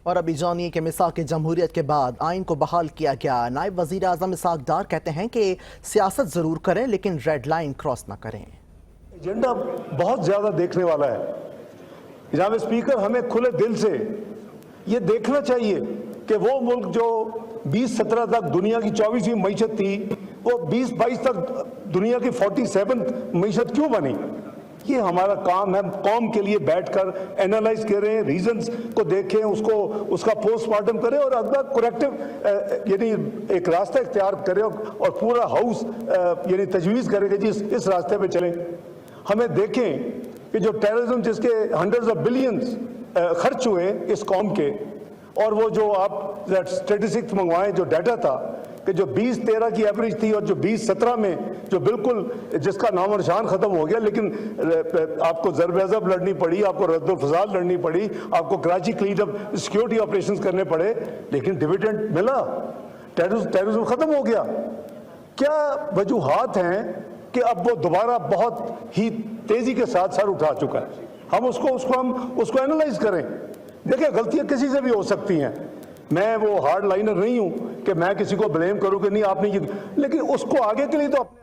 اور ابھی جانیے کہ مساق جمہوریت کے بعد آئین کو بحال کیا گیا۔ نائب وزیر اعظم اسحاق ڈار کہتے ہیں کہ سیاست ضرور کریں لیکن ریڈ لائن کراس نہ کریں۔ ایجنڈا بہت زیادہ دیکھنے والا ہے جناب اسپیکر، ہمیں کھلے دل سے یہ دیکھنا چاہیے کہ وہ ملک جو 2017 تک دنیا کی 24ویں معیشت تھی وہ 2022 تک دنیا کی 47 معیشت کیوں بنی؟ یہ ہمارا کام ہے، قوم کے لیے بیٹھ کر اینالائز کریں، ریزنز کو دیکھیں، اس کا پوسٹ مارٹم کریں اور اگلا کریکٹو یعنی ایک راستہ اختیار کریں اور پورا ہاؤس یعنی تجویز کرے کہ جی اس راستے پہ چلیں۔ ہمیں دیکھیں کہ جو ٹیررزم جس کے ہنڈریڈز آف بلینز خرچ ہوئے اس قوم کے، اور وہ جو آپ اسٹیٹسٹکس منگوائیں جو ڈیٹا تھا کہ جو 2013 کی ایوریج تھی اور جو 2017 میں جو بالکل جس کا نام و نشان ختم ہو گیا، لیکن آپ کو ضرب عضب لڑنی پڑی، آپ کو رد الفضال لڑنی پڑی، آپ کو Karachi clean up security operations کرنے پڑے، لیکن ڈیویڈنڈ ملا، ٹیررزم ختم ہو گیا۔ کیا وجوہات ہیں کہ اب وہ دوبارہ بہت ہی تیزی کے ساتھ سر اٹھا چکا ہے؟ ہم اس کو اینالائز کریں۔ دیکھیں غلطیاں کسی سے بھی ہو سکتی ہیں، میں وہ ہارڈ لائنر نہیں ہوں کہ میں کسی کو بلیم کروں کہ نہیں آپ نے یہ، لیکن اس کو آگے کے لیے تو اپنے